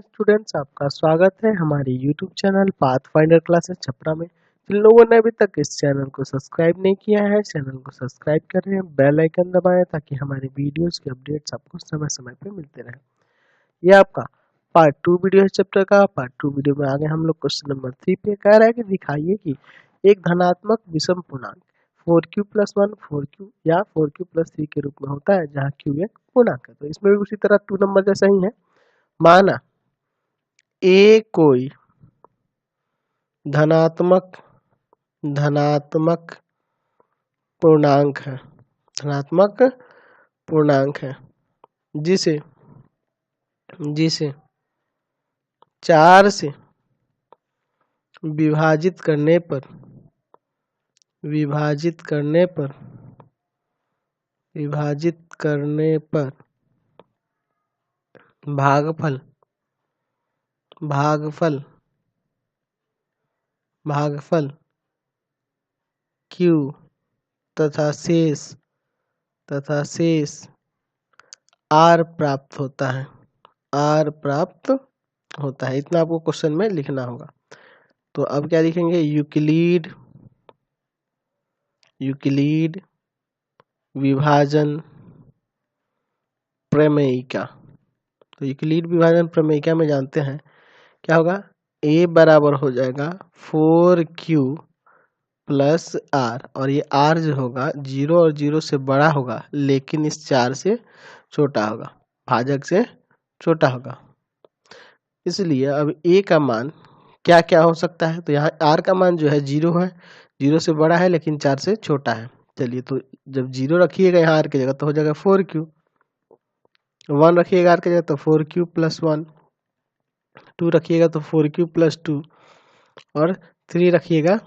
Students, आपका स्वागत है हमारे YouTube channel path finder classes Chhapra में। जिन लोगों ने अभी तक इस चैनल को सब्सक्राइब नहीं किया है, चैनल को सब्सक्राइब करें, बेल आइकन दबाएं ताकि हमारे वीडियोस के अपडेट्स आपको समय समय पर मिलते रहें। यह आपका पार्ट 2 वीडियो है चैप्टर का। पार्ट 2 वीडियो में आगे हम लोग क्वेश्चन नंबर 3 पे कह रहा है कि दिखाइए कि एक धनात्मक विषम पूर्णांक 4q + 1 4q या 4q + 3 के रूप में होता है, जहाँ q एक पूर्णांक है। तो इसमें भी उसी तरह 2 नंबर जैसा ही है। माना ए कोई धनात्मक धनात्मक पूर्णांक है, धनात्मक पूर्णांक है जिसे जिसे 4 से विभाजित करने पर विभाजित करने पर विभाजित करने पर भागफल भागफल भागफल q तथा शेष r प्राप्त होता है, r प्राप्त होता है। इतना आपको क्वेश्चन में लिखना होगा। तो अब क्या लिखेंगे? यूक्लिड विभाजन प्रमेयिका। तो यूक्लिड विभाजन प्रमेयिका में जानते हैं क्या होगा? a बराबर हो जाएगा 4q + r, और ये r जो होगा 0 और 0 से बड़ा होगा लेकिन इस 4 से छोटा होगा, भाजक से छोटा होगा। इसलिए अब a का मान क्या क्या हो सकता है? तो यहाँ r का मान जो है 0 है, 0 से बड़ा है लेकिन 4 से छोटा है। चलिए, तो जब 0 रखिएगा यहाँ r की जगह तो हो जाएगा 4q, 1 रखिएगा r की जगह तो 4q + 1, 2 रखिएगा तो 4q + 2, और 3 रखिएगा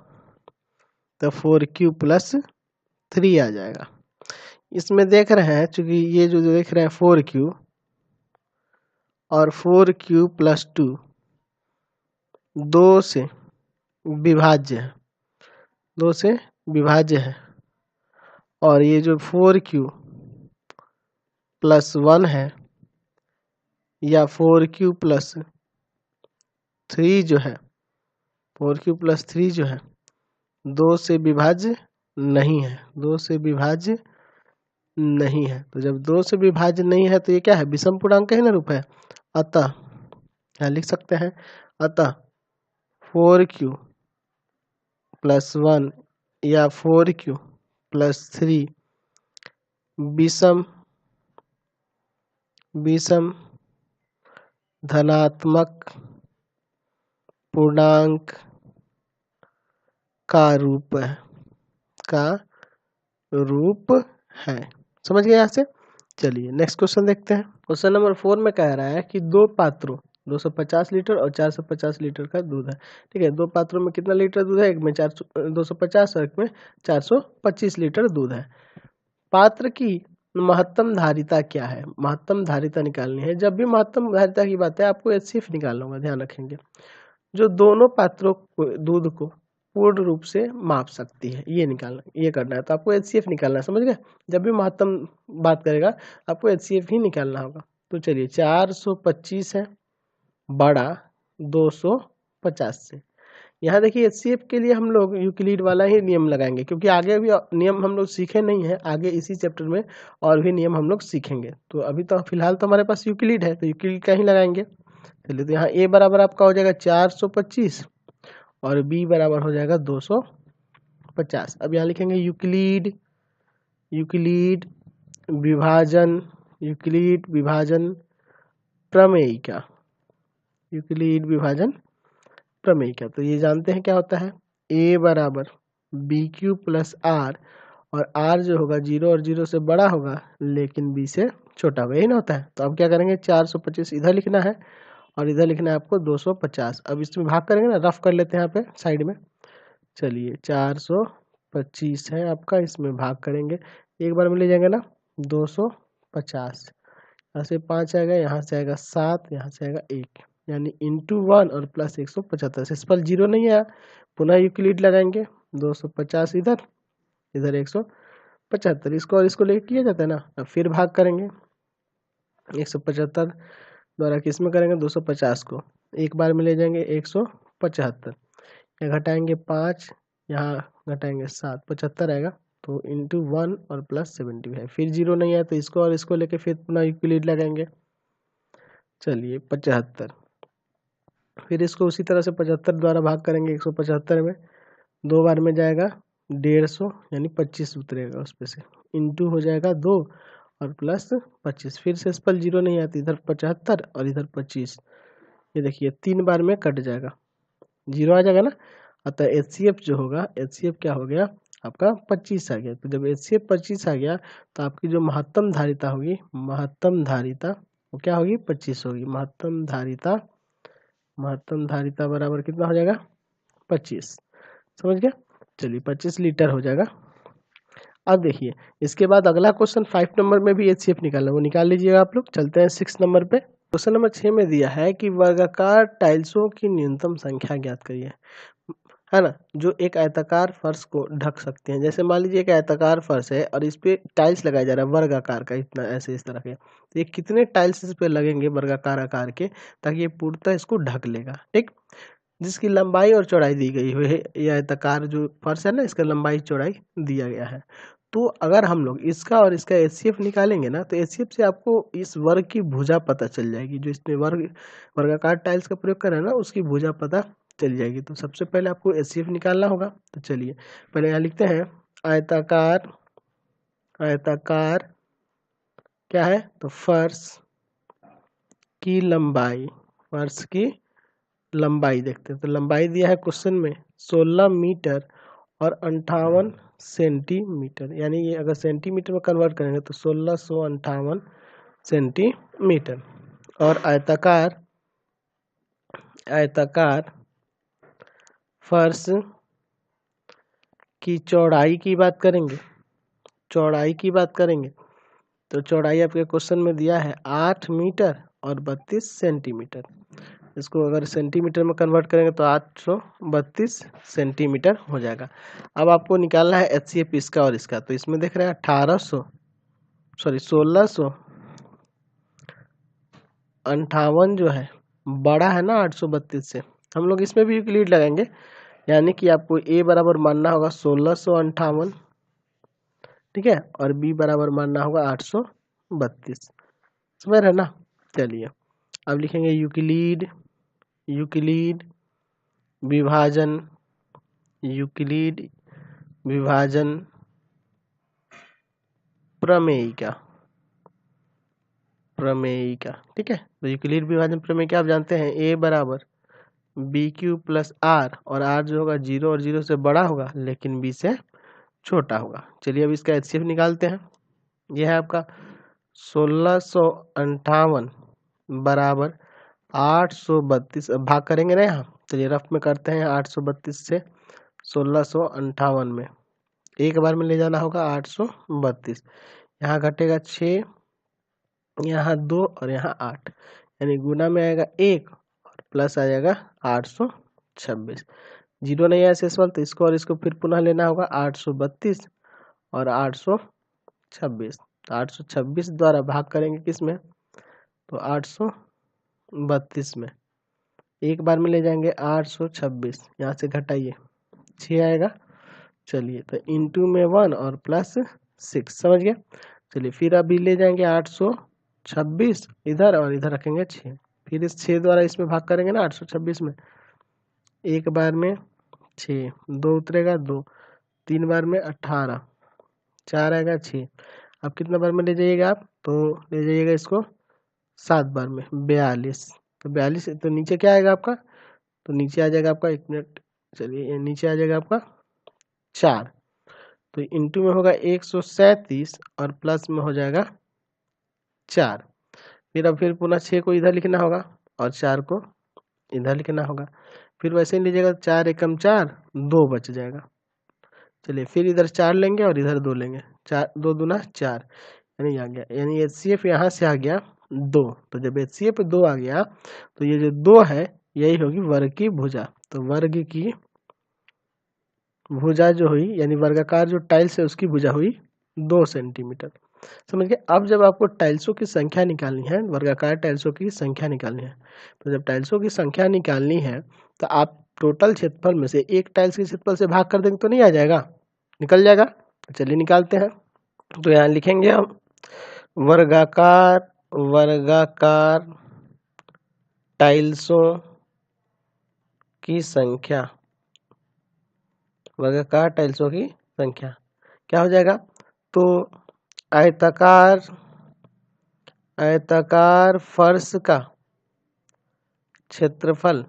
तो 4q + 3 आ जाएगा। इसमें देख रहे हैं, चूंकि ये जो देख रहे हैं 4q और 4q + 2 2 से विभाज्य है, 2 से विभाज्य है, और ये जो 4q + 1 है या 4q + 3 जो है, 4q + 3 जो है 2 से विभाज्य नहीं है, 2 से विभाज्य नहीं है। तो जब 2 से विभाज्य नहीं है तो ये क्या है? विषम पूर्णांक का ही ना रूप है। अतः क्या लिख सकते हैं? अतः 4q + 1 या 4q + 3 विषम धनात्मक पूर्णांक का रूप है। समझ गए यहाँ से? चलिए नेक्स्ट क्वेश्चन देखते हैं। क्वेश्चन नंबर 4 में कह रहा है कि दो पात्रों 250 लीटर और 450 लीटर का दूध है। ठीक है, दो पात्रों में कितना लीटर दूध है? एक में 250 और एक में 425 लीटर दूध है। पात्र की महत्तम धारिता क्या है? महत्तम धारिता निकालनी है। जब भी महत्तम धारिता की बात है आपको HCF निकालना होगा, ध्यान रखेंगे। जो दोनों पात्रों दूध को पूर्ण रूप से माप सकती है, ये निकालना, ये करना है। तो आपको HCF निकालना है, समझ गए? जब भी महत्तम बात करेगा आपको HCF ही निकालना होगा। तो चलिए 425 है बड़ा 250 से। यहाँ देखिए HCF के लिए हम लोग यूक्लिड वाला ही नियम लगाएंगे, क्योंकि आगे भी नियम हम लोग सीखे नहीं है, आगे इसी चैप्टर में और भी नियम हम लोग सीखेंगे। तो अभी तो फिलहाल तो हमारे पास यूक्लिड है, तो यूक्लिड का ही लगाएंगे। चलिए, तो यहाँ a बराबर आपका हो जाएगा 425 और b बराबर हो जाएगा 250। अब यहाँ लिखेंगे यूक्लिड विभाजन प्रमेयिका। यूक्लिड विभाजन प्रमेयिका, तो ये जानते हैं क्या होता है? a बराबर bq + r, और r जो होगा 0 और 0 से बड़ा होगा लेकिन b से छोटा होगा, यही ना होता है। तो अब क्या करेंगे? 425 इधर लिखना है और इधर लिखना है आपको 250। अब इसमें भाग करेंगे ना, रफ कर लेते हैं यहाँ पे साइड में। चलिए 425 है आपका, इसमें भाग करेंगे, एक बार में ले जाएंगे ना 250। यहाँ से 5 आएगा, यहाँ से आएगा 7, यहाँ से आएगा 1, यानी × 1 और प्लस 175। इस पर 0 नहीं आया, पुनः यूक्लिड लगाएंगे। 250 इधर, इधर 175, इसको और इसको लेके किया जाता है ना। अब फिर भाग करेंगे, 175 द्वारा किस में करेंगे 250 को एक बार में ले जाएंगे 175, यहाँ घटाएंगे 5, यहाँ घटाएंगे 7, 75 आएगा, तो इंटू 1 और प्लस 75, फिर जीरो नहीं है तो इसको और इसको लेके फिर पुनः यूक्लिड लगाएंगे। चलिए 75, फिर इसको उसी तरह से 75 द्वारा भाग करेंगे 175 में, दो बार में जाएगा 150 यानी 25 उतरेगा उस पे से, इंटू हो जाएगा 2 और प्लस 25, फिर से इस पर जीरो नहीं आती, इधर 75 और इधर 25, ये देखिए 3 बार में कट जाएगा, जीरो आ जाएगा ना। अतः HCF जो होगा, HCF क्या हो गया आपका 25 आ गया। तो जब HCF 25 आ गया तो आपकी जो महत्तम धारिता होगी, महत्तम धारिता वो क्या होगी 25 होगी। महत्तम धारिता बराबर कितना हो जाएगा 25, समझ गया। चलिए 25 लीटर हो जाएगा। अब देखिए इसके बाद अगला क्वेश्चन 5 नंबर में भी HCF निकालना, वो निकाल लीजिएगा आप लोग। चलते हैं 6 नंबर पे। क्वेश्चन नंबर 6 में दिया है कि वर्गाकार टाइल्सों की न्यूनतम संख्या ज्ञात करिए, है ना, जो एक आयताकार फर्श को ढक सकते हैं। जैसे मान लीजिए एक आयताकार फर्श है और इस पे टाइल्स लगाया जा रहा है वर्गाकार का, इतना ऐसे इस तरह के, तो ये कितने टाइल्स इस पे लगेंगे वर्गाकार आकार के, ताकि ये पूर्णतः इसको ढक लेगा, ठीक। जिसकी लंबाई और चौड़ाई दी गई हुई है, ये आयताकार जो फर्श है ना, इसका लंबाई चौड़ाई दिया गया है। तो अगर हम लोग इसका और इसका HCF निकालेंगे ना, तो HCF से आपको इस वर्ग की भुजा पता चल जाएगी, जो इसमें वर्गाकार टाइल्स का प्रयोग कर रहे हैं ना, उसकी भुजा पता चल जाएगी। तो सबसे पहले आपको HCF निकालना होगा। तो चलिए पहले यहाँ लिखते हैं आयताकार क्या है, तो फर्श की लंबाई देखते हैं। तो लंबाई दिया है क्वेश्चन में 16 मीटर और 58 सेंटीमीटर, यानी ये अगर सेंटीमीटर में कन्वर्ट करेंगे तो 1658 सेंटीमीटर। और आयताकार फर्श की चौड़ाई की बात करेंगे, तो चौड़ाई आपके क्वेश्चन में दिया है 8 मीटर और 32 सेंटीमीटर। इसको अगर सेंटीमीटर में कन्वर्ट करेंगे तो 832 सेंटीमीटर हो जाएगा। अब आपको निकालना है HCF इसका और इसका। तो इसमें देख रहे हैं 1658 जो है बड़ा है ना 832 से, हम लोग इसमें भी यूक्लिड लगाएंगे, यानी कि आपको A बराबर मानना होगा 1658, ठीक है, और B बराबर मानना होगा 832, समझ रहे ना। चलिए अब लिखेंगे यूक्लिड विभाजन प्रमेयिका, ठीक है। तो यूक्लिड विभाजन प्रमेयिका आप जानते हैं A बराबर BQ प्लस R, और R जो होगा 0 और 0 से बड़ा होगा लेकिन B से छोटा होगा। चलिए अब इसका HCF निकालते हैं। यह है आपका 1658 बराबर 832, अब भाग करेंगे ना यहाँ, चलिए रफ में करते हैं। 832 से 1658 में एक बार में ले जाना होगा 832, यहाँ घटेगा 6, यहाँ 2 और यहाँ 8, यानी गुना में आएगा 1 और प्लस आ जाएगा 826, जीरो नहीं है शेषफल, तो इसको और इसको फिर पुनः लेना होगा 832 और 826, तो 826 द्वारा भाग करेंगे किस में, तो 832 में, एक बार में ले जाएंगे 826, यहाँ से घटाइए 6 आएगा। चलिए तो इंटू में 1 और प्लस 6, समझ गया। चलिए फिर अभी ले जाएंगे 826 इधर और इधर रखेंगे 6, फिर इस 6 द्वारा इसमें भाग करेंगे ना 826 में, एक बार में 6, 2 उतरेगा 2, 3 बार में 18, 4 आएगा 6, अब कितना बार में ले जाइएगा आप, तो ले जाइएगा इसको 7 बार में 42, तो 42, तो नीचे क्या आएगा आपका, तो नीचे आ जाएगा आपका, एक मिनट, चलिए नीचे आ जाएगा आपका 4, तो इंटू में होगा 137 और प्लस में हो जाएगा 4, फिर अब फिर पुनः 6 को इधर लिखना होगा और 4 को इधर लिखना होगा, फिर वैसे ही लीजिएगा 4 एकम 4, 2 बच जाएगा। चलिए फिर इधर 4 लेंगे और इधर 2 लेंगे, 4 2 दूना 4, यानी आ गया, यानी HCF यहाँ से आ गया 2। तो जब HCF 2 आ गया तो ये जो 2 है यही होगी वर्ग की भुजा। तो वर्ग की भुजा जो हुई, यानी वर्गाकार जो टाइल्स है उसकी भुजा हुई 2 सेंटीमीटर। समझ गए। अब जब आपको टाइल्सों की संख्या निकालनी है, वर्गाकार टाइल्सों की संख्या निकालनी है, तो जब टाइल्सों की संख्या निकालनी है तो आप टोटल क्षेत्रफल में से एक टाइल्स के क्षेत्रफल से भाग कर देंगे तो नहीं आ जाएगा, निकल जाएगा। चलिए निकालते हैं। तो यहाँ लिखेंगे हम वर्गाकार वर्गाकार टाइल्सों की संख्या, वर्गाकार टाइल्सों की संख्या क्या हो जाएगा, तो आयताकार आयताकार फर्श का क्षेत्रफल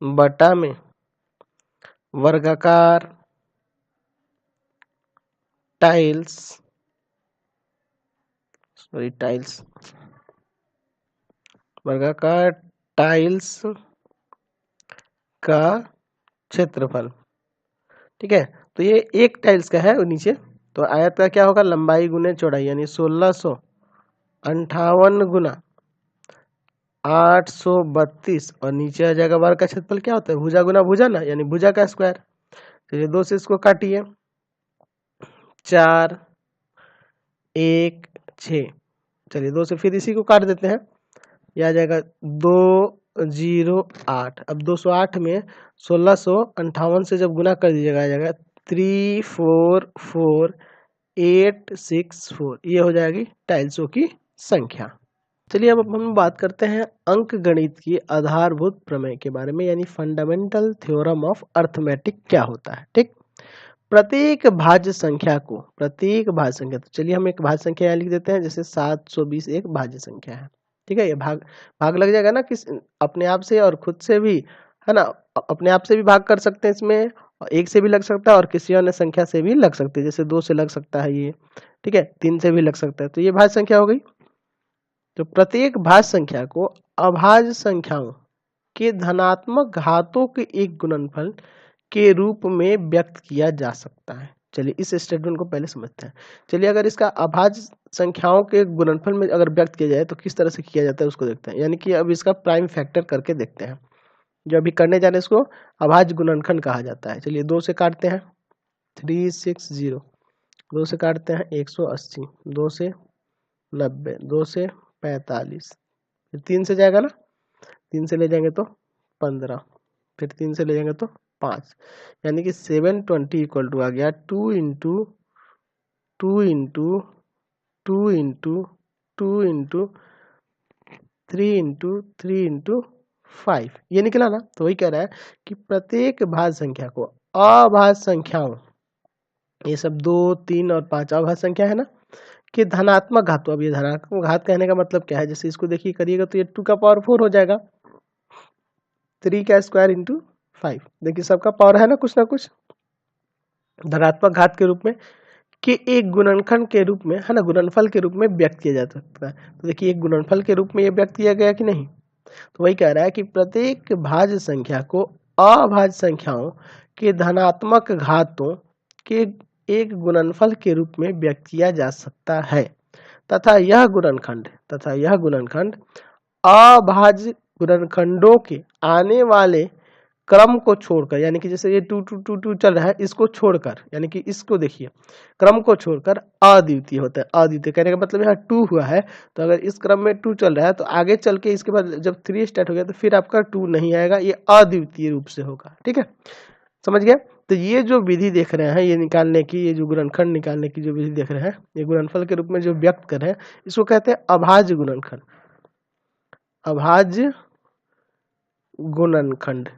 बटा में वर्गाकार टाइल्स वर्गाकार टाइल्स का क्षेत्रफल। ठीक है, तो ये एक टाइल्स का है और नीचे तो आयत का क्या होगा, लंबाई गुने चौड़ाई, यानी 1658 गुना 832 और नीचे आ जाएगा वर्ग का क्षेत्रफल क्या होता है, भुजा गुना भुजा ना, यानी भुजा का स्क्वायर। चलिए 2 से इसको काटिए, 4 1 6, चलिए 2 से फिर इसी को काट देते हैं, ये आ जाएगा 208। अब 208 में 1658 से जब गुना कर दीजिएगा आ जाएगा 344864, ये हो जाएगी टाइल्सों की संख्या। चलिए अब हम बात करते हैं अंक गणित की आधारभूत प्रमेय के बारे में, यानी फंडामेंटल थ्योरम ऑफ अर्थमेटिक क्या होता है। ठीक, प्रत्येक भाज्य संख्या को, प्रत्येक भाज्य संख्या, तो चलिए हम एक भाज्य संख्या यहाँ लिख देते हैं, जैसे 720 एक भाज्य संख्या है। ठीक है, ये भाग लग जाएगा ना किस अपने आप से और खुद से भी, है ना, अपने आप से भी भाग कर सकते हैं इसमें, और एक से भी लग सकता है और किसी अन्य संख्या से भी लग सकती है, जैसे 2 से लग सकता है ये, ठीक है, 3 से भी लग सकता है, तो ये भाज्य संख्या हो गई। तो प्रत्येक भाज्य संख्या को अभाज्य संख्याओं के धनात्मक घातों के एक गुणनफल के रूप में व्यक्त किया जा सकता है। चलिए इस स्टेटमेंट को पहले समझते हैं। चलिए अगर इसका अभाज्य संख्याओं के गुणनफल में अगर व्यक्त किया जाए तो किस तरह से किया जाता है उसको देखते हैं, यानी कि अब इसका प्राइम फैक्टर करके देखते हैं, जो अभी करने जा रहे हैं इसको अभाज्य गुणनखंड कहा जाता है। चलिए 2 से काटते हैं 360, 2 से काटते हैं 180, 2 से 90, 2 से 45, फिर 3 से जाएगा ना, 3 से ले जाएंगे तो 15, फिर 3 से ले जाएंगे तो 5, यानी कि 720 इक्वल टू आ गया 2 into 2 into 2 into 2 into 3 into 3 into 5, ये निकला ना। तो वही कह रहा है कि प्रत्येक भाज्य संख्या को अभाज्य संख्याओं, ये सब 2 3 और 5 अभाज्य संख्या है ना, कि धनात्मक घातों, अब ये धनात्मक घात कहने का मतलब क्या है, जैसे इसको देखिए करिएगा तो ये 2 का पावर 4 हो जाएगा, 3 का स्क्वायर इंटू 5, देखिए सबका पावर है ना कुछ धनात्मक घात के रूप में, कि एक गुणनखंड के रूप में, है ना, गुणनफल के रूप में व्यक्त किया जा सकता है। तो देखिए एक गुणनफल के रूप में ये व्यक्त किया गया कि नहीं, तो वही कह रहा है कि प्रत्येक भाज्य संख्या को अभाज्य संख्याओं के धनात्मक घातों के एक गुणनफल के रूप में व्यक्त किया जा सकता है, तथा यह गुणनखंड अभाज्य गुणनखंडों के आने वाले क्रम को छोड़कर, यानी कि जैसे ये 2 2 2 2 चल रहा है, इसको छोड़कर, यानी कि इसको देखिए क्रम को छोड़कर अद्वितीय होता है। अद्वितीय कहने का मतलब यहाँ 2 हुआ है, तो अगर इस क्रम में 2 चल रहा है तो आगे चल के इसके बाद जब 3 स्टार्ट हो गया तो फिर आपका 2 नहीं आएगा, ये अद्वितीय रूप से होगा। ठीक है, समझ गया। तो ये जो विधि देख रहे हैं, ये निकालने की, ये जो गुणनखंड निकालने की जो विधि देख रहे हैं, ये गुणनफल के रूप में जो व्यक्त कर रहे हैं, इसको कहते हैं अभाज्य गुणनखंड, अभाज्य गुणनखंड।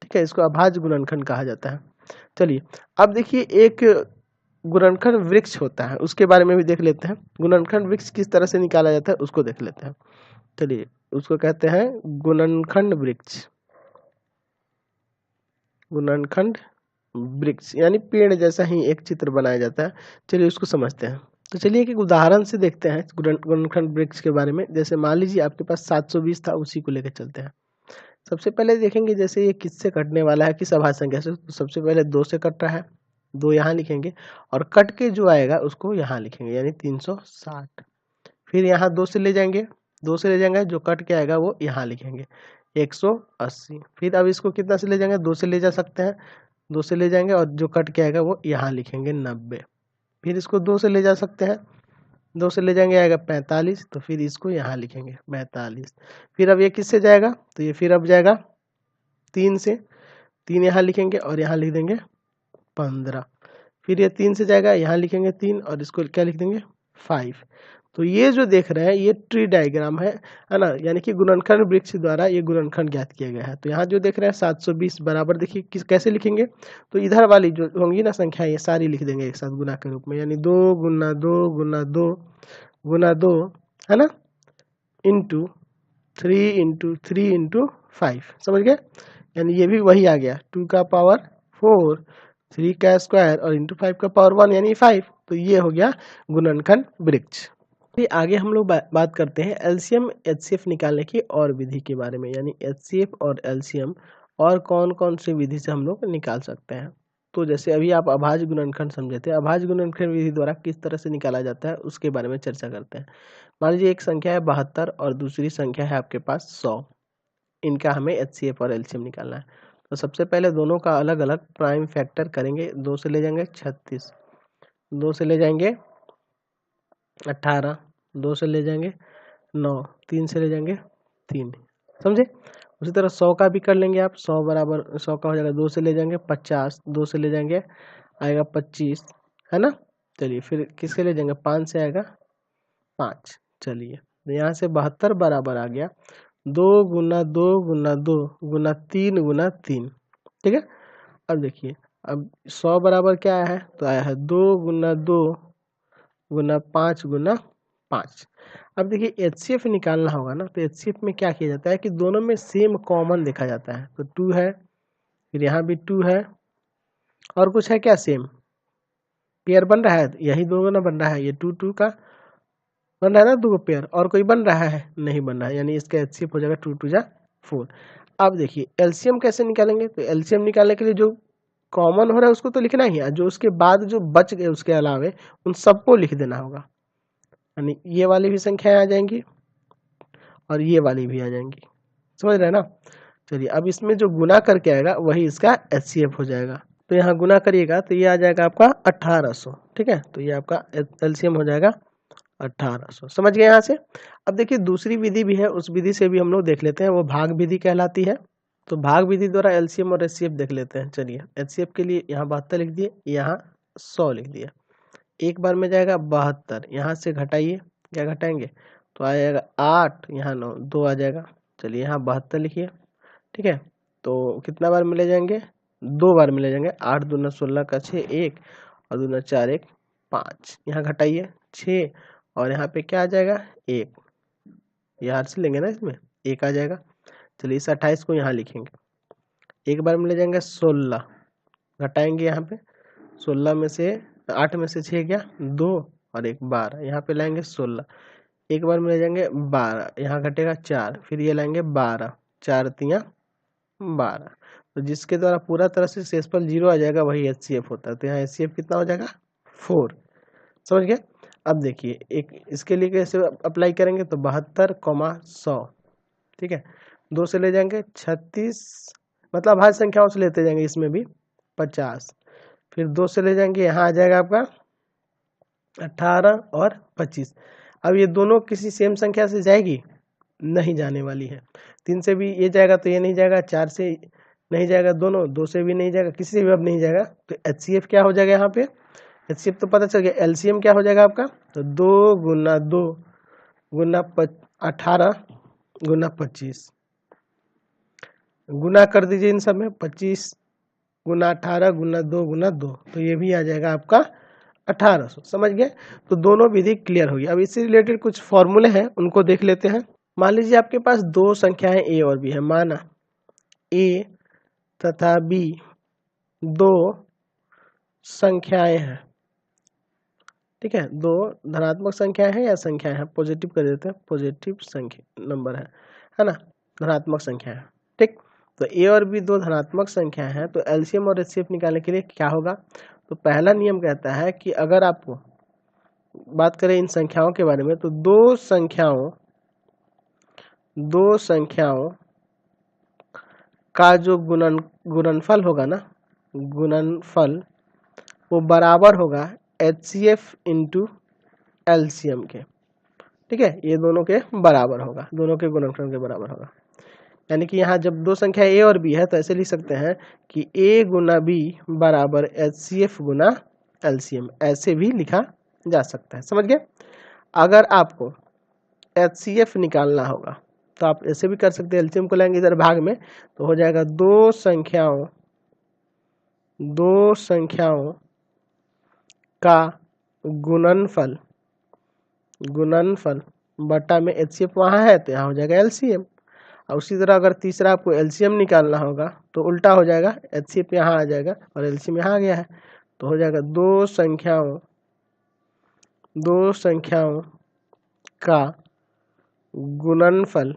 ठीक है, इसको अभाज्य गुणनखंड कहा जाता है। चलिए अब देखिए एक गुणनखंड वृक्ष होता है, उसके बारे में भी देख लेते हैं। गुणनखंड वृक्ष किस तरह से निकाला जाता है उसको देख लेते हैं। चलिए उसको कहते हैं गुणनखंड वृक्ष, गुणनखंड वृक्ष यानी पेड़ जैसा ही एक चित्र बनाया जाता है। चलिए उसको समझते हैं। तो चलिए एक उदाहरण से देखते हैं गुणनखंड वृक्ष के बारे में। जैसे मान लीजिए आपके पास 720 था, उसी को लेकर चलते हैं। सबसे पहले देखेंगे जैसे ये किससे कटने वाला है, किस अभाज्य संख्या से, तो सबसे पहले 2 से कट रहा है, 2 यहाँ लिखेंगे और कट के जो आएगा उसको यहाँ लिखेंगे, यानी 360। फिर यहाँ 2 से ले जाएंगे, 2 से ले जाएंगे, जो कट के आएगा वो यहाँ लिखेंगे 180। फिर अब इसको कितना से ले जाएंगे, 2 से ले जा सकते हैं, 2 से ले जाएंगे और जो कट के आएगा वो यहाँ लिखेंगे 90। फिर इसको 2 से ले जा सकते हैं, 2 से ले जाएंगे आएगा 45, तो फिर इसको यहाँ लिखेंगे 42। फिर अब ये किससे जाएगा, तो ये फिर अब जाएगा 3 से, 3 यहाँ लिखेंगे और यहाँ लिख देंगे 15। फिर ये 3 से जाएगा, यहाँ लिखेंगे 3 और इसको क्या लिख देंगे 5। तो ये जो देख रहे हैं ये ट्री डायग्राम है ना, यानी कि गुणनखंड वृक्ष द्वारा ये गुणनखंड ज्ञात किया गया है। तो यहाँ जो देख रहे हैं 720 बराबर, देखिए किस कैसे लिखेंगे, तो इधर वाली जो होंगी ना संख्या ये सारी लिख देंगे एक साथ गुना के रूप में, यानी 2 गुना 2 गुना 2 गुना 2 है ना, इंटू 3 इंटू 3 इंटू 5, समझ गए, यानी ये भी वही आ गया 2 का पावर 4, 3 का स्क्वायर और इंटू 5 का पावर 1 यानी 5। तो ये हो गया गुणनखंड वृक्ष। फिर आगे हम लोग बात करते हैं एलसीएम एचसीएफ निकालने की और विधि के बारे में, यानी एचसीएफ और एलसीएम और कौन कौन सी विधि से हम लोग निकाल सकते हैं। तो जैसे अभी आप अभाज्य गुणनखंड समझे थे, अभाज्य गुणनखंड विधि द्वारा किस तरह से निकाला जाता है उसके बारे में चर्चा करते हैं। मान लीजिए एक संख्या है 72 और दूसरी संख्या है आपके पास 100, इनका हमें एचसीएफ और एलसीएम निकालना है। तो सबसे पहले दोनों का अलग अलग प्राइम फैक्टर करेंगे, 2 से ले जाएंगे 36, 2 से ले जाएंगे 18, 2 से ले जाएंगे 9, 3 से ले जाएंगे 3, समझे। उसी तरह 100 का भी कर लेंगे आप, 100 बराबर 100 का हो जाएगा 2 से ले जाएंगे 50, 2 से ले जाएंगे आएगा 25, है ना। चलिए फिर किससे ले जाएंगे, 5 से आएगा 5। चलिए तो यहाँ से 72 बराबर आ गया 2 गुना 2 गुना 2 गुना 3 गुना 3, ठीक है। अब देखिए अब 100 बराबर क्या आया है, तो आया है 2 गुना 2 गुना 5 गुना 5। अब देखिए एचसीएफ निकालना होगा ना, तो एचसीएफ में क्या किया जाता है कि दोनों में सेम कॉमन देखा जाता है। तो 2 है, फिर यहाँ भी 2 है, और कुछ है क्या सेम, पेयर बन रहा है, यही दो ना बन रहा है, ये 2 2 का बन रहा है ना, 2 पेयर, और कोई बन रहा है नहीं बन रहा है, यानी इसका एचसीएफ हो जाएगा 2 2 जा 4। अब देखिए एलसीएम कैसे निकालेंगे, तो एलसीएम निकालने के लिए जो कॉमन हो रहा है उसको तो लिखना ही है, जो उसके बाद जो बच गए उसके अलावे उन सबको लिख देना होगा, यानी ये वाली भी संख्याएं आ जाएंगी और ये वाली भी आ जाएंगी, समझ रहे हैं ना। चलिए अब इसमें जो गुना करके आएगा वही इसका एचसीएफ हो जाएगा। तो यहाँ गुना करिएगा तो ये आ जाएगा आपका 1800, ठीक है। तो ये आपका एलसीएम हो जाएगा 1800, समझ गए यहाँ से। अब देखिए दूसरी विधि भी है, उस विधि से भी हम लोग देख लेते हैं, वो भाग विधि कहलाती है। तो भाग विधि द्वारा एलसीएम और एचसीएफ देख लेते हैं। चलिए एचसीएफ के लिए यहाँ 72 लिख दिए, यहाँ 100 लिख दिया, एक बार में जाएगा 72, यहाँ से घटाइए, क्या घटाएंगे, तो आ जाएगा 8, यहाँ 9, 2 आ जाएगा। चलिए यहाँ 72 लिखिए, ठीक है। तो कितना बार मिले जाएंगे, 2 बार मिले जाएंगे, 8 दूना 16 का 6 1 और दूना 4 1 5, यहाँ घटाइए 6 और यहाँ पे क्या आ जाएगा 1, यहाँ से लेंगे ना, इसमें 1 आ जाएगा। चलिए इस 28 को यहाँ लिखेंगे, एक बार मिले जाएंगे 16, घटाएंगे यहाँ पे 16 में से 8 में से 6 गया 2 और 1 12, यहाँ पे लाएंगे 16, एक बार में ले जाएंगे 12, यहाँ घटेगा 4, फिर ये लाएंगे 12, 4 3 12। तो जिसके द्वारा पूरा तरह से शेषफल 0 आ जाएगा वही एचसीएफ होता है। तो यहाँ एचसीएफ कितना हो जाएगा 4, समझ गए। अब देखिए एक इसके लिए कैसे अप्लाई करेंगे, तो 72,100, ठीक है। 2 से ले जाएंगे 36, मतलब भाज्य संख्याओं से लेते जाएंगे, इसमें भी 50, फिर 2 से ले जाएंगे, यहाँ आ जाएगा आपका 18 और 25। अब ये दोनों किसी सेम संख्या से जाएगी, नहीं जाने वाली है। 3 से भी ये जाएगा तो ये नहीं जाएगा, 4 से नहीं जाएगा दोनों, 2 से भी नहीं जाएगा, किसी से भी अब नहीं जाएगा। तो एचसीएफ क्या हो जाएगा यहाँ पे, एचसीएफ तो पता चल गया, एलसीएम क्या हो जाएगा आपका, तो 2 गुना 2 गुना 18 गुना 25, गुना कर दीजिए इन सब में, 25 गुना 18 गुना 2 गुना 2, तो ये भी आ जाएगा आपका 1800, समझ गए। तो दोनों विधि क्लियर होगी। अब इससे रिलेटेड कुछ फॉर्मूले हैं उनको देख लेते हैं। मान लीजिए आपके पास दो संख्याएं ए और बी है, माना ए तथा बी दो संख्याएं हैं, ठीक है, दो धनात्मक संख्याएं हैं या संख्याएं हैं, पॉजिटिव कर देते हैं, पॉजिटिव संख्या नंबर है ना, धनात्मक संख्या है, ठीक। तो ए और बी दो धनात्मक संख्या है, तो एलसीएम और एचसीएफ निकालने के लिए क्या होगा, तो पहला नियम कहता है कि अगर आपको बात करें इन संख्याओं के बारे में, तो दो संख्याओं का जो गुणनफल होगा ना, गुणनफल वो बराबर होगा HCF इंटू LCM के, ठीक है, ये दोनों के बराबर होगा, दोनों के गुणनफल के बराबर होगा। यानी कि यहाँ जब दो संख्या A और B है तो ऐसे लिख सकते हैं कि A गुना B बराबर HCF गुना LCM, ऐसे भी लिखा जा सकता है। समझ गए? अगर आपको HCF निकालना होगा तो आप ऐसे भी कर सकते हैं, LCM को लेंगे इधर भाग में तो हो जाएगा दो संख्याओं का गुणनफल बटा में HCF वहाँ है तो यहाँ हो जाएगा LCM। और उसी तरह अगर तीसरा आपको LCM निकालना होगा तो उल्टा हो जाएगा, HCF यहाँ आ जाएगा और LCM यहाँ आ गया है तो हो जाएगा दो संख्याओं का गुणनफल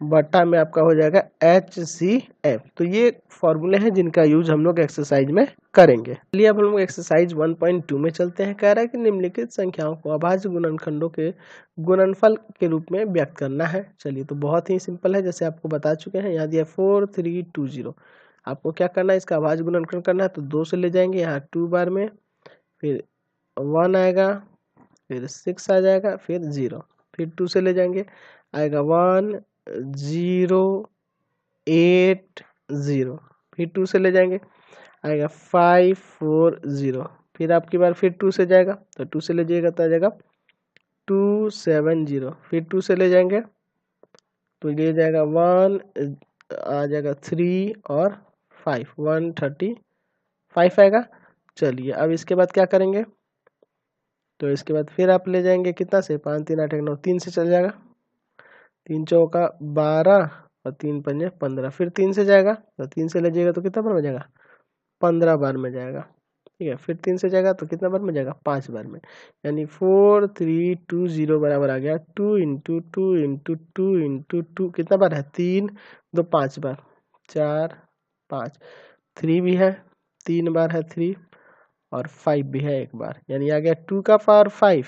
बटा में आपका हो जाएगा HCF। तो ये फॉर्मूले हैं जिनका यूज हम लोग एक्सरसाइज में करेंगे। चलिए अब हम लोग एक्सरसाइज 1.2 में चलते हैं। कह रहा है कि निम्नलिखित संख्याओं को अभाज्य गुणनखंडों के गुणनफल के रूप में व्यक्त करना है। चलिए तो बहुत ही सिंपल है, जैसे आपको बता चुके हैं। यहाँ दिया 4 3 2 0। आपको क्या करना है, इसका अभाज्य गुणनखंड करना है तो 2 से ले जाएंगे यहाँ 2 बार में, फिर 1 आएगा, फिर 6 आ जाएगा, फिर 0, फिर 2 से ले जाएंगे आएगा 1 0 8 0, फिर 2 से ले जाएंगे आएगा 5 4 0, फिर आपकी बार फिर 2 से जाएगा तो 2 से ले जाइएगा तो आ जाएगा 2 7 0, फिर 2 से ले जाएंगे तो ये जाएगा 1 आ जाएगा 3 और 5 135 आएगा। चलिए अब इसके बाद क्या करेंगे, तो इसके बाद फिर आप ले जाएंगे कितना से, 5 3 8 9, 3 से चल जाएगा, 3 चौका 12 और 3 पंजे 15, फिर 3 से जाएगा तो 3 से ले जाएगा तो कितना बार में जाएगा, 15 बार में जाएगा, ठीक है। फिर 3 से जाएगा तो कितना बार में जाएगा, 5 बार में, यानी 4 3 2 0 बराबर आ गया 2 इंटू 2 इंटू 2 इंटू 2, कितना बार है, 3 2 5 बार, 4 5, 3 भी है 3 बार है 3, और 5 भी है 1 बार, यानी आ गया 2 का पावर 5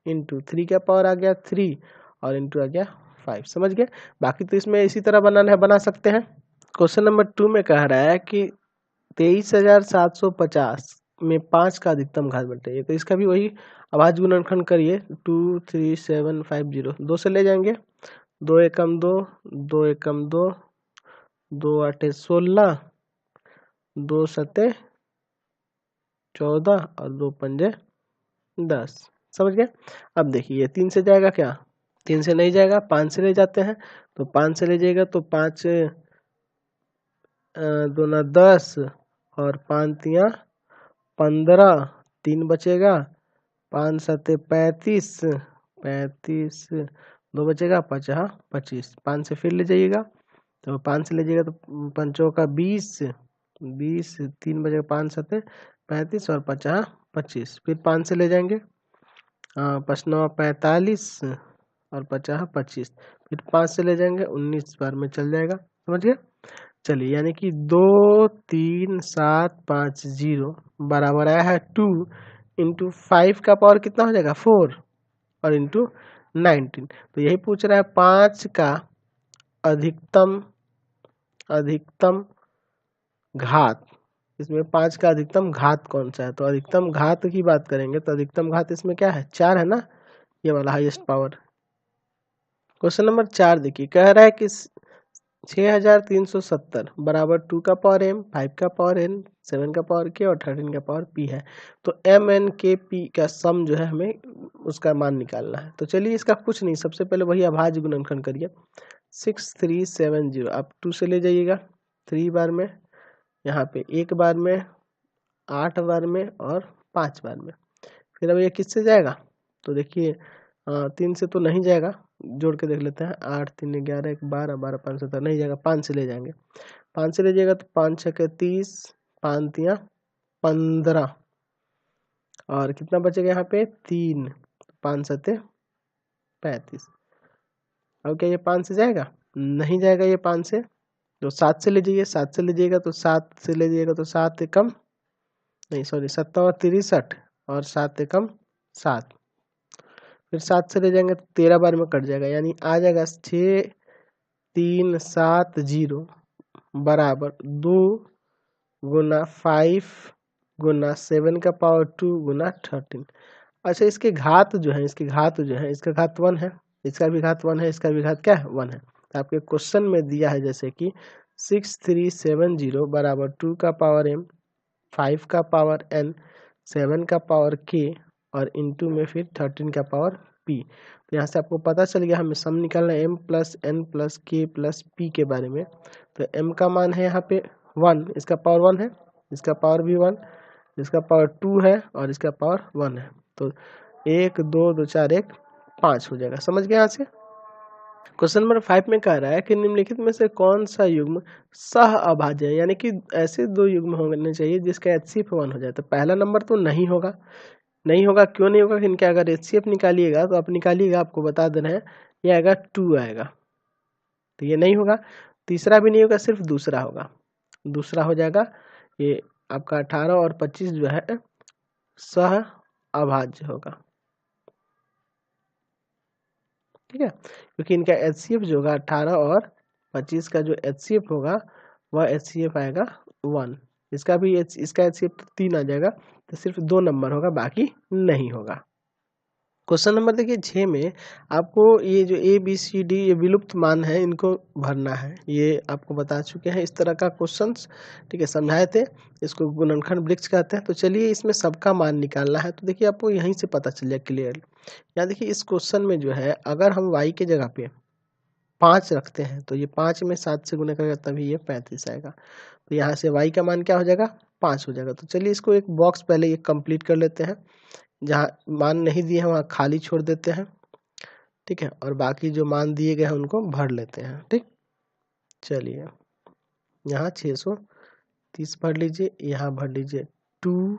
इंटू 3 का पावर आ गया 3 और इंटू आ गया 5। समझ गए? बाकी तो इसमें इसी तरह बनाना है, बना सकते हैं। क्वेश्चन नंबर 2 में कह रहा है कि 23,750 में 5 का अधिकतम घात बताइए। तो इसका भी वही अभाज्य गुणनखंड करिए, 2 3 7 5 0, 2 से ले जाएंगे, 2 एकम 2, 2 एकम 2, 2 आठे 16, 2 सते 14 और 2 पंजे 10। समझ गए? अब देखिए 3 से जाएगा क्या, 3 से नहीं जाएगा, 5 से ले जाते हैं तो 5 से ले जाएगा तो 5 दूना 10 और 5 तिया 15, 3 बचेगा, 5 सते 35, 35 2 बचेगा, 50 25, 5 से फिर ले जाइएगा तो 5 से ले जाइएगा तो पंचों का 20, 20 3 बचेगा, 5 सते 35 और 50 25, फिर 5 से ले जाएंगे 5 9 45 और 50 25, फिर 5 से ले जाएंगे 19 बार में चल जाएगा। समझ गए? चलिए यानी कि 2 3 7 5 0 बराबर आया है 2 इंटू 5 का पावर कितना हो जाएगा 4 और इंटू 19। तो यही पूछ रहा है 5 का अधिकतम घात, इसमें 5 का अधिकतम घात कौन सा है, तो अधिकतम घात की बात करेंगे तो अधिकतम घात इसमें क्या है, 4 है ना, ये वाला हाईएस्ट पावर। क्वेश्चन नंबर 4 देखिए, कह रहा है कि 6370 बराबर 2 का पावर m, 5 का पावर n, 7 का पावर k और 13 का पावर p है। तो m n k p का सम जो है हमें उसका मान निकालना है। तो चलिए इसका कुछ नहीं, सबसे पहले वही अभाज्य गुणनखंड करिए, 6370 आप 2 से ले जाइएगा 3 बार में, यहाँ पे 1 बार में, 8 बार में और 5 बार में। फिर अब ये किससे जाएगा, तो देखिए 3 से तो नहीं जाएगा, जोड़ के देख लेते हैं, 8 3 11 1 12 12 5 17 नहीं जाएगा, 5 से ले जाएंगे, 5 से ले जाएगा तो 5 6 30, 5 तिया 15 और कितना बचेगा यहाँ पे 3, 5 सते 35। अब क्या ये 5 से जाएगा, नहीं जाएगा ये 5 से, तो 7 से ले जाइए, 7 से ले जाइएगा तो 7 से ले जाइएगा तो 7 एकम नहीं सॉरी 7 और 63 और 7 एकम 7, फिर 7 से ले जाएंगे तो 13 बार में कट जाएगा, यानी आ जाएगा 6 3 7 0 बराबर 2 गुना 5 गुना 7 का पावर 2 गुना 13। अच्छा, इसके घात जो है, इसका घात 1 है, इसका भी घात 1 है, इसका भी घात क्या है 1 है। तो आपके क्वेश्चन में दिया है जैसे कि 6370 बराबर 2 का पावर m, 5 का पावर n, 7 का पावर k और इंटू में फिर 13 का पावर p। तो यहाँ से आपको पता चल गया हमें सम निकालना है m plus n plus k plus p के बारे में। तो m का मान है यहाँ पे 1, इसका पावर 1 है, इसका पावर भी 1, इसका पावर 2 है और इसका पावर 1 है। तो 1 2 2 4 1 5 हो जाएगा। समझ गए यहाँ से। क्वेश्चन नंबर 5 में कह रहा है कि निम्नलिखित में से कौन सा युग्म सह अभाज्य है, यानी कि ऐसे दो युग्म होने चाहिए जिसका HCF 1 हो जाए। तो पहला नंबर तो नहीं होगा, क्यों नहीं होगा, इनका अगर HCF निकालिएगा तो आप निकालिएगा, आपको बता दे रहे हैं, ये आएगा 2 आएगा, तो ये नहीं होगा। तीसरा भी नहीं होगा, सिर्फ दूसरा होगा, दूसरा हो जाएगा ये आपका 18 और 25 जो है सह अभाज्य होगा, ठीक है, क्योंकि इनका HCF जो होगा 18 और 25 का जो HCF होगा वह HCF आएगा 1, इसका HCF 3 आ जाएगा, तो सिर्फ 2 नंबर होगा, बाकी नहीं होगा। क्वेश्चन नंबर देखिए 6 में आपको ये जो ABCD ये विलुप्त मान है इनको भरना है, ये आपको बता चुके हैं, इस तरह का क्वेश्चंस, ठीक है, समझाए थे, इसको गुणनखंड वृक्ष कहते हैं। तो चलिए इसमें सबका मान निकालना है। तो देखिए आपको यहीं से पता चल जाए क्लियर। यहाँ देखिए इस क्वेश्चन में जो है अगर हम y के जगह पे 5 रखते हैं तो ये 5 में 7 से गुणा करेगा तभी ये 35 आएगा। तो यहाँ से y का मान क्या हो जाएगा 5 हो जाएगा। तो चलिए इसको एक बॉक्स पहले ये कंप्लीट कर लेते हैं, जहाँ मान नहीं दिए हैं वहाँ खाली छोड़ देते हैं, ठीक है, और बाकी जो मान दिए गए हैं उनको भर लेते हैं, ठीक। चलिए यहाँ 630 भर लीजिए, यहाँ भर लीजिए 2,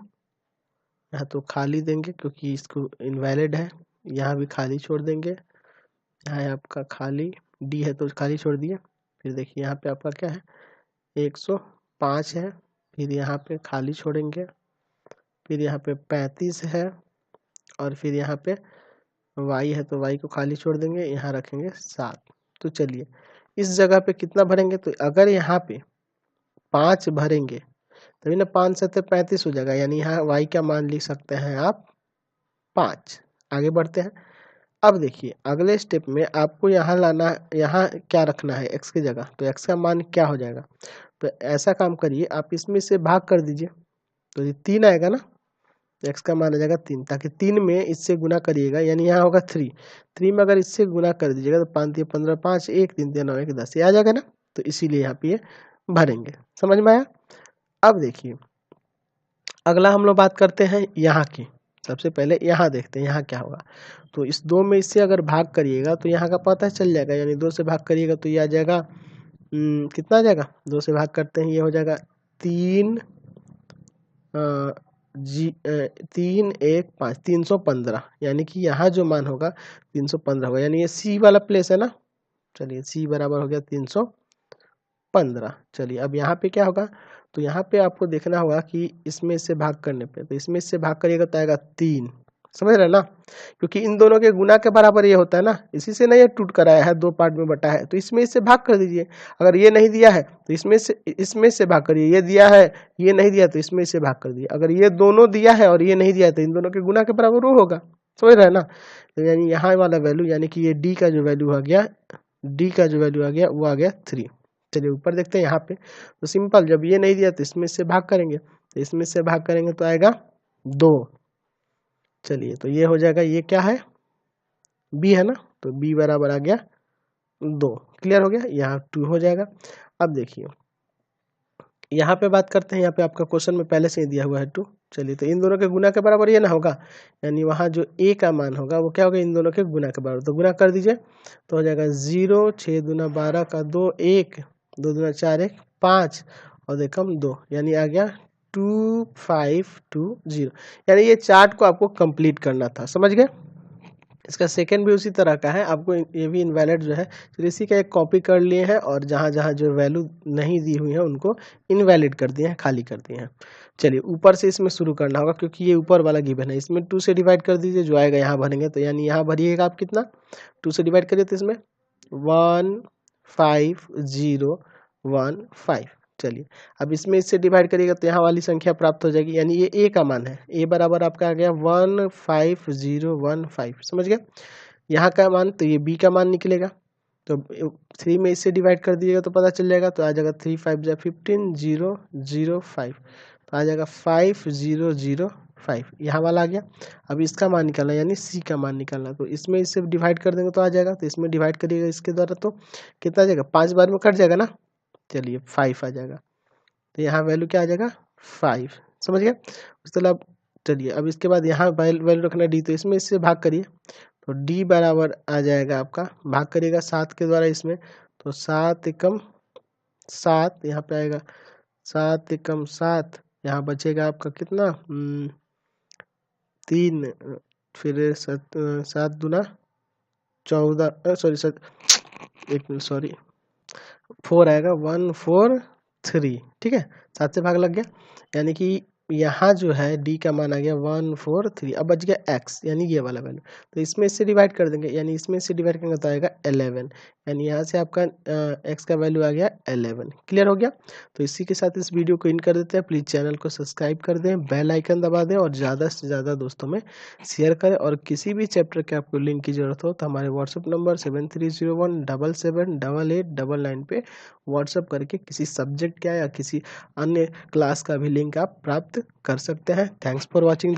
यहाँ तो खाली देंगे क्योंकि इसको इनवैलिड है, यहाँ भी खाली छोड़ देंगे, यहाँ है आपका खाली, डी है तो खाली छोड़ दिए। फिर देखिए यहाँ पे आपका क्या है 105 है, फिर यहाँ पे खाली छोड़ेंगे, फिर यहाँ पे 35 है, और फिर यहाँ पे y है तो y को खाली छोड़ देंगे, यहाँ रखेंगे 7। तो चलिए इस जगह पे कितना भरेंगे, तो अगर यहाँ पे 5 भरेंगे तभी ना 5 7 35 हो जाएगा, यानी यहाँ y का मान लिख सकते हैं आप 5। आगे बढ़ते हैं। अब देखिए अगले स्टेप में आपको यहाँ लाना, यहाँ क्या रखना है x की जगह, तो x का मान क्या हो जाएगा, तो ऐसा काम करिए आप इसमें से भाग कर दीजिए, तो ये 3 आएगा ना, x का मान आ जाएगा 3, ताकि 3 में इससे गुना करिएगा, यानी यहाँ होगा 3 में अगर इससे गुना कर दीजिएगा तो 5 3 15 5 1 3 3 9 1 10 ये आ जाएगा ना, तो इसीलिए यहाँ पे ये भरेंगे। समझ में आया। अब देखिए अगला हम लोग बात करते हैं यहाँ की। सबसे पहले यहाँ देखते हैं यहाँ क्या होगा, तो इस 2 में इससे अगर भाग करिएगा तो यहाँ का पता चल जाएगा, यानी 2 से भाग करिएगा तो ये आ जाएगा कितना आ जाएगा, 2 से भाग करते हैं ये हो जाएगा 3 3 1 5 315, यानी कि यहाँ जो मान होगा 315 होगा, यानी ये सी वाला प्लेस है ना। चलिए सी बराबर हो गया 315। चलिए अब यहाँ पे क्या होगा, तो यहाँ पे आपको देखना होगा कि इसमें से भाग करने पे, तो इसमें से भाग करिएगा तो आएगा 3, समझ रहे ना, क्योंकि इन दोनों के गुना के बराबर ये होता है ना, इसी से ना ये टूट कर आया है, 2 पार्ट में बटा है, तो इसमें से भाग कर दीजिए। अगर ये नहीं दिया है तो इसमें से भाग करिए, ये दिया है ये नहीं दिया तो इसमें से भाग कर दिए। अगर ये दोनों दिया है और ये नहीं दिया है तो इन दोनों के गुना के बराबर वो होगा, समझ रहे हैं ना। तो यानी यहाँ वाला वैल्यू, यानी कि ये डी का जो वैल्यू आ गया, वो आ गया 3। चलिए ऊपर देखते हैं यहाँ पे, तो सिंपल, जब ये नहीं दिया तो इसमें से भाग करेंगे, तो इसमें से भाग करेंगे तो आएगा 2। चलिए तो ये हो जाएगा, ये क्या है b है ना, तो b बराबर आ गया 2। क्लियर हो गया, यहाँ 2 हो जाएगा। अब देखिए यहाँ पे बात करते हैं, यहाँ पे आपका क्वेश्चन में पहले से ही दिया हुआ है 2। चलिए तो इन दोनों के गुना के बराबर ये ना होगा, यानी वहाँ जो a का मान होगा वो क्या होगा, इन दोनों के गुना के बराबर, तो गुना कर दीजिए तो हो जाएगा 0 6 दूना 12 का 2 1 2 दूना 4 1 5 और देखम 2, यानी आ गया 2520। यानी ये चार्ट को आपको कंप्लीट करना था, समझ गए। इसका सेकंड भी उसी तरह का है, आपको ये भी इनवैलिड जो है, तो इसी का एक कॉपी कर लिए हैं और जहाँ जहाँ जो वैल्यू नहीं दी हुई है उनको इनवैलिड कर दिए हैं, खाली कर दिए हैं। चलिए ऊपर से इसमें शुरू करना होगा, क्योंकि ये ऊपर वाला गिवन है, इसमें 2 से डिवाइड कर दीजिए, जो आएगा यहाँ भरेंगे, तो यानी यहाँ भरिएगा आप कितना, 2 से डिवाइड करिए तो इसमें 1501 5, चलिए अब इसमें इससे डिवाइड करिएगा तो यहाँ वाली संख्या प्राप्त हो जाएगी, यानी ये ए का मान है। ए बराबर आपका आ गया 15015, समझ गया। यहाँ का मान तो ये बी का मान निकलेगा, तो 3 में इससे डिवाइड कर दीजिएगा तो पता चल जाएगा, तो आ जाएगा 3 5 जा 15 005, तो आ जाएगा 5005, यहाँ वाला आ गया। अब इसका मान निकालना यानी सी का मान निकालना, तो इसमें इससे डिवाइड कर देंगे तो आ जाएगा, तो इसमें डिवाइड करिएगा इसके द्वारा तो कितना आ जाएगा, 5 बार में कट जाएगा ना, चलिए 5 आ जाएगा, तो यहाँ वैल्यू क्या आ जाएगा 5, समझ गया। उस तरह चलिए अब इसके बाद यहाँ वैल्यू रखना डी, तो इसमें इससे भाग करिए तो डी बराबर आ जाएगा आपका, भाग करिएगा 7 के द्वारा इसमें, तो 7 एकम 7 यहाँ पे आएगा, 7 एकम 7, यहाँ बचेगा आपका कितना 3, फिर 7 दूना 14, सॉरी 4 आएगा 143, ठीक है, 7 से भाग लग गया, यानी कि यहाँ जो है डी का मान आ गया 143। अब बच गया एक्स यानी ये वाला वैल्यू, तो इसमें इससे डिवाइड कर देंगे, यानी इसमें इससे डिवाइड करेंगे तो आएगा 11, यानी यहाँ से आपका एक्स का वैल्यू आ गया 11। क्लियर हो गया। तो इसी के साथ इस वीडियो को इन कर देते हैं। प्लीज़ चैनल को सब्सक्राइब कर दें, बेल आइकन दबा दें और ज़्यादा से ज़्यादा दोस्तों में शेयर करें। और किसी भी चैप्टर के आपको लिंक की ज़रूरत हो तो हमारे व्हाट्सअप नंबर 7301778899 पे व्हाट्सअप करके किसी सब्जेक्ट का या किसी अन्य क्लास का भी लिंक आप प्राप्त कर सकते हैं। Thanks for watching.